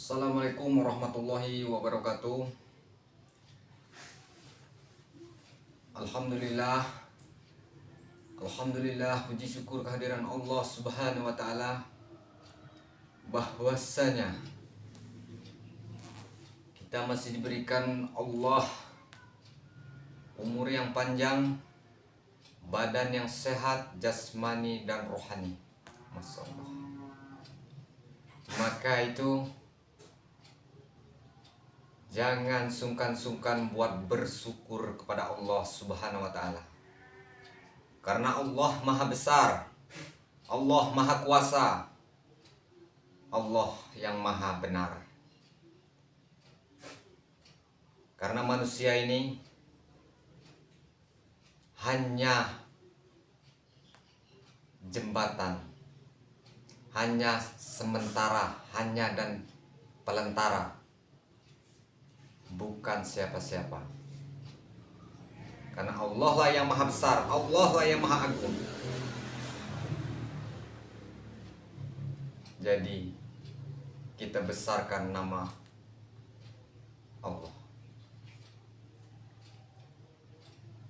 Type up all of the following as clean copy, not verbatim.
Assalamualaikum warahmatullahi wabarakatuh. Alhamdulillah, Alhamdulillah, puji syukur kehadiran Allah Subhanahu wa Ta'ala, bahwasanya kita masih diberikan Allah umur yang panjang, badan yang sehat, jasmani dan rohani. Masya Allah. Maka itu jangan sungkan-sungkan buat bersyukur kepada Allah Subhanahu wa Ta'ala. Karena Allah Maha Besar, Allah Maha Kuasa, Allah yang Maha Benar. Karena manusia ini hanya jembatan, hanya sementara, hanya dan pelantara, bukan siapa-siapa. Karena Allah lah yang Maha Besar, Allah lah yang Maha Agung. Jadi kita besarkan nama Allah.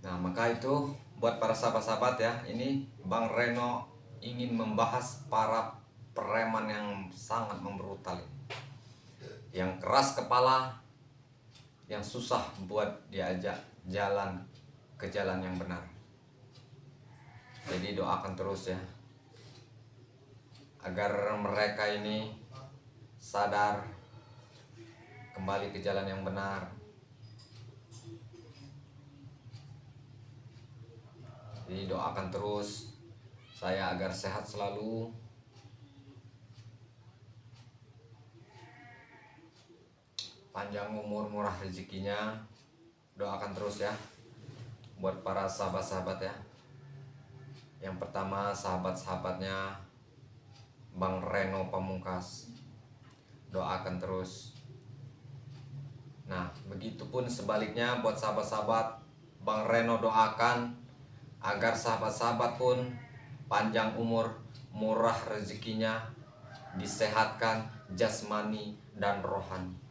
Nah, maka itu buat para sahabat-sahabat ya, ini Bang Reno ingin membahas para preman yang sangat membrutal, yang keras kepala, yang susah buat diajak jalan ke jalan yang benar. Jadi doakan terus ya, agar mereka ini sadar, kembali ke jalan yang benar. Jadi doakan terus saya agar sehat selalu, panjang umur, murah rezekinya. Doakan terus ya buat para sahabat-sahabat ya. Yang pertama sahabat-sahabatnya Bang Reno Pamungkas, doakan terus. Nah, begitupun sebaliknya buat sahabat-sahabat Bang Reno, doakan agar sahabat-sahabat pun panjang umur, murah rezekinya, disehatkan jasmani dan rohani.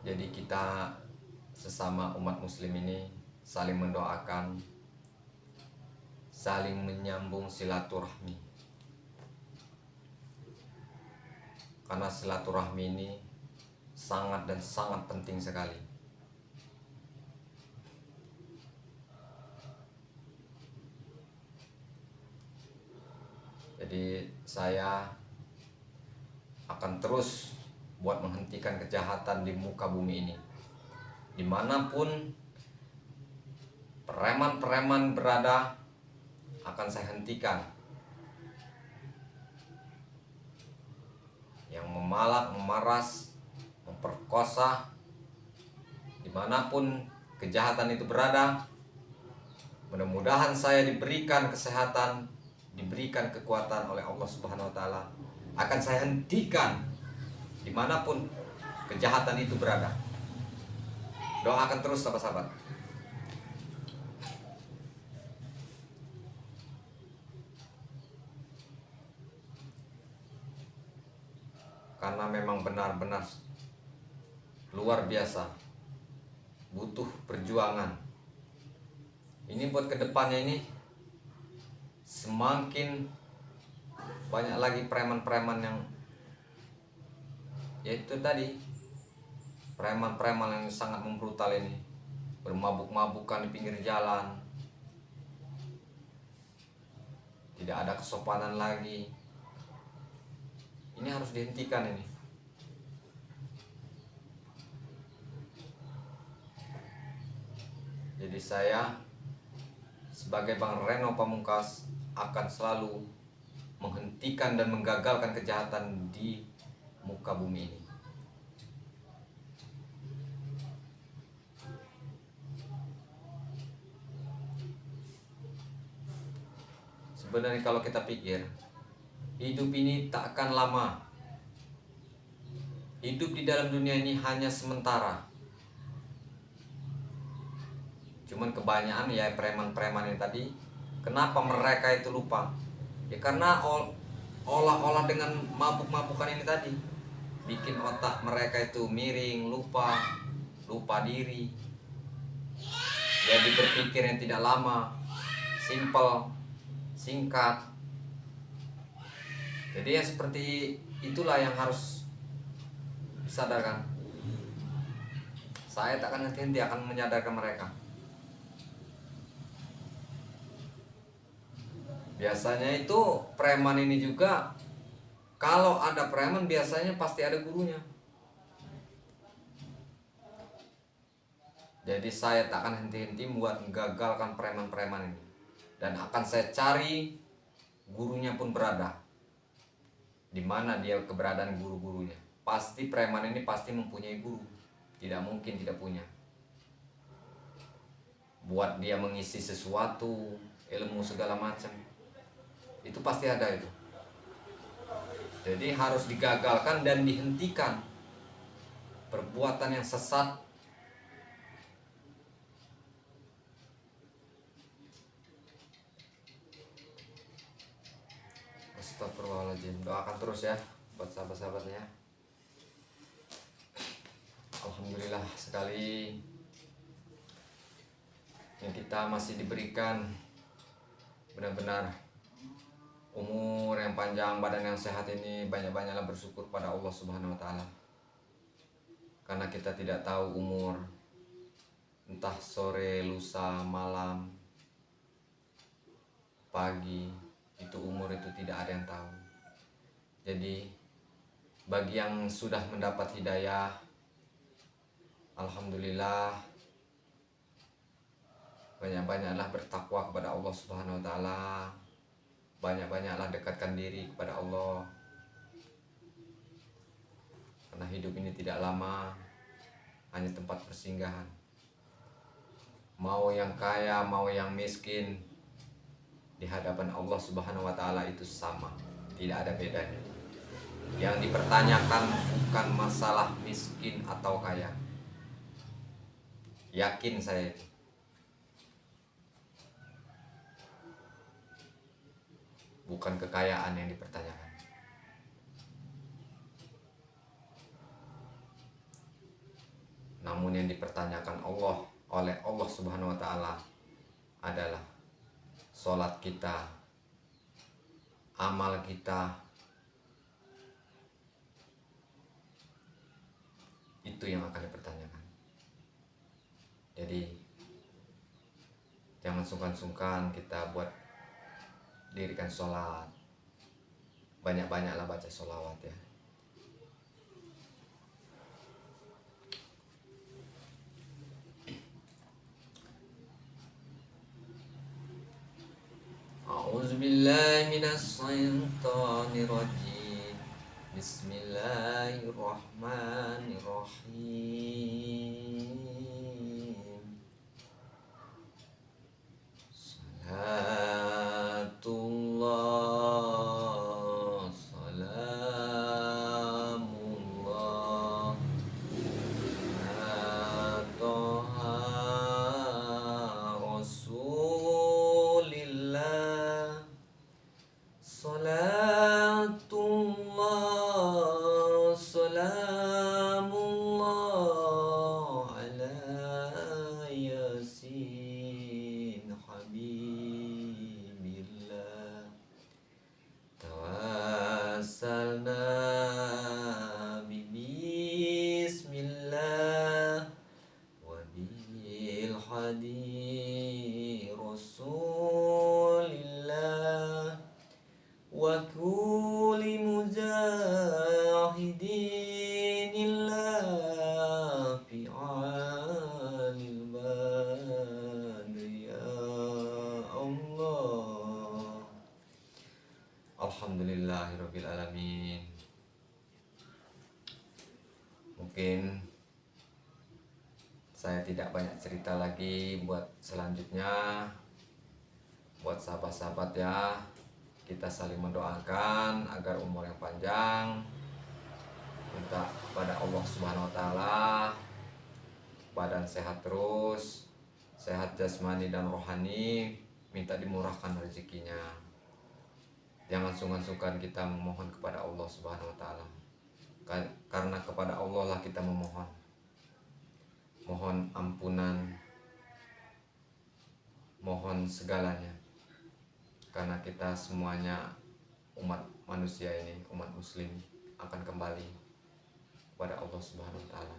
Jadi kita sesama umat muslim ini saling mendoakan, saling menyambung silaturahmi. Karena silaturahmi ini sangat dan sangat penting sekali. Jadi saya akan terus buat menghentikan kejahatan di muka bumi ini. Dimanapun preman-preman berada, akan saya hentikan. Yang memalak, memaras, memperkosa, dimanapun kejahatan itu berada, mudah-mudahan saya diberikan kesehatan, diberikan kekuatan oleh Allah Subhanahu wa Ta'ala, akan saya hentikan dimanapun kejahatan itu berada. Doakan terus sahabat-sahabat. Karena memang benar-benar luar biasa, butuh perjuangan. Ini buat kedepannya ini semakin banyak lagi preman-preman yang, yaitu tadi preman-preman yang sangat membrutal ini, bermabuk-mabukan di pinggir jalan, tidak ada kesopanan lagi. Ini harus dihentikan ini. Jadi saya sebagai Bang Reno Pamungkas akan selalu menghentikan dan menggagalkan kejahatan di muka bumi ini. Sebenarnya kalau kita pikir, hidup ini tak akan lama. Hidup di dalam dunia ini hanya sementara. Cuman kebanyakan ya preman-preman ini tadi, kenapa mereka itu lupa? Ya karena olah-olah dengan mabuk-mabukan ini tadi, bikin otak mereka itu miring, lupa diri, jadi berpikir yang tidak lama, simple, singkat. Jadi ya seperti itulah yang harus disadarkan. Saya tak akan henti akan menyadarkan mereka. Biasanya itu preman ini juga, kalau ada preman biasanya pasti ada gurunya. Jadi saya tak akan henti-henti buat menggagalkan preman-preman ini. Dan akan saya cari gurunya pun berada. Di mana dia keberadaan guru-gurunya. Pasti preman ini pasti mempunyai guru. Tidak mungkin tidak punya. Buat dia mengisi sesuatu, ilmu segala macam. Itu pasti ada itu. Jadi harus digagalkan dan dihentikan perbuatan yang sesat. Astagfirullahaladzim. Doakan terus ya buat sahabat-sahabatnya. Alhamdulillah sekali yang kita masih diberikan benar-benar umur yang panjang, badan yang sehat ini. Banyak-banyaklah bersyukur pada Allah Subhanahu wa taala. Karena kita tidak tahu umur, entah sore, lusa, malam, pagi, itu umur itu tidak ada yang tahu. Jadi bagi yang sudah mendapat hidayah, alhamdulillah, banyak-banyaklah bertakwa kepada Allah Subhanahu wa taala. Banyak-banyaklah dekatkan diri kepada Allah. Karena hidup ini tidak lama, hanya tempat persinggahan. Mau yang kaya, mau yang miskin, di hadapan Allah Subhanahu wa taala itu sama, tidak ada bedanya. Yang dipertanyakan bukan masalah miskin atau kaya. Yakin saya itu. Bukan kekayaan yang dipertanyakan. Namun yang dipertanyakan oleh Allah Subhanahu wa taala adalah sholat kita, amal kita. Itu yang akan dipertanyakan. Jadi jangan sungkan-sungkan kita buat dirikan sholat. Banyak-banyaklah baca sholawat ya. A'udzubillahi minasyaitonirrajim. Bismillahirrahmanirrahim. Salatullah, salamullah ala Toha Rasulillah. Salatullah, salamullah ala Yasin Habibillah. Tawassalna bismillah wa bil hadi Rasulillah wa kulli mujahidinillah fi alil badri ya Allah. Alhamdulillahirabbil alamin. Mungkin saya tidak banyak cerita lagi buat selanjutnya. Buat sahabat-sahabat ya, kita saling mendoakan agar umur yang panjang, minta kepada Allah Subhanahu wa taala badan sehat terus, sehat jasmani dan rohani, minta dimurahkan rezekinya. Jangan sungkan-sungkan kita memohon kepada Allah Subhanahu wa taala. Karena kepada Allah lah kita memohon. Mohon ampunan, mohon segalanya. Karena kita semuanya umat manusia ini, umat muslim akan kembali kepada Allah Subhanahu wa taala.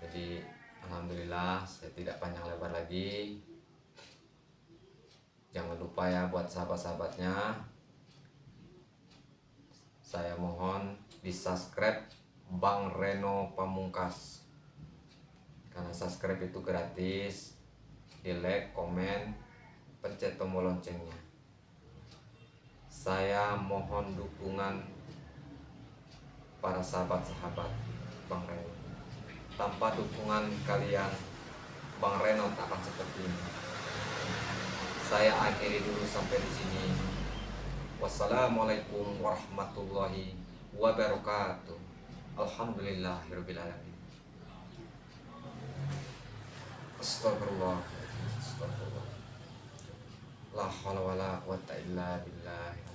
Jadi alhamdulillah saya tidak panjang lebar lagi. Jangan lupa ya buat sahabat-sahabatnya, saya mohon di subscribe Bang Reno Pamungkas, karena subscribe itu gratis. Di like, komen, pencet tombol loncengnya. Saya mohon dukungan para sahabat-sahabat Bang Reno. Tanpa dukungan kalian, Bang Reno tak akan seperti ini. Saya akhiri dulu sampai di sini. Wassalamualaikum warahmatullahi wabarakatuh. Alhamdulillahirabbil alamin. Astagfirullah. Astagfirullah. La haula wala quwwata illa billah.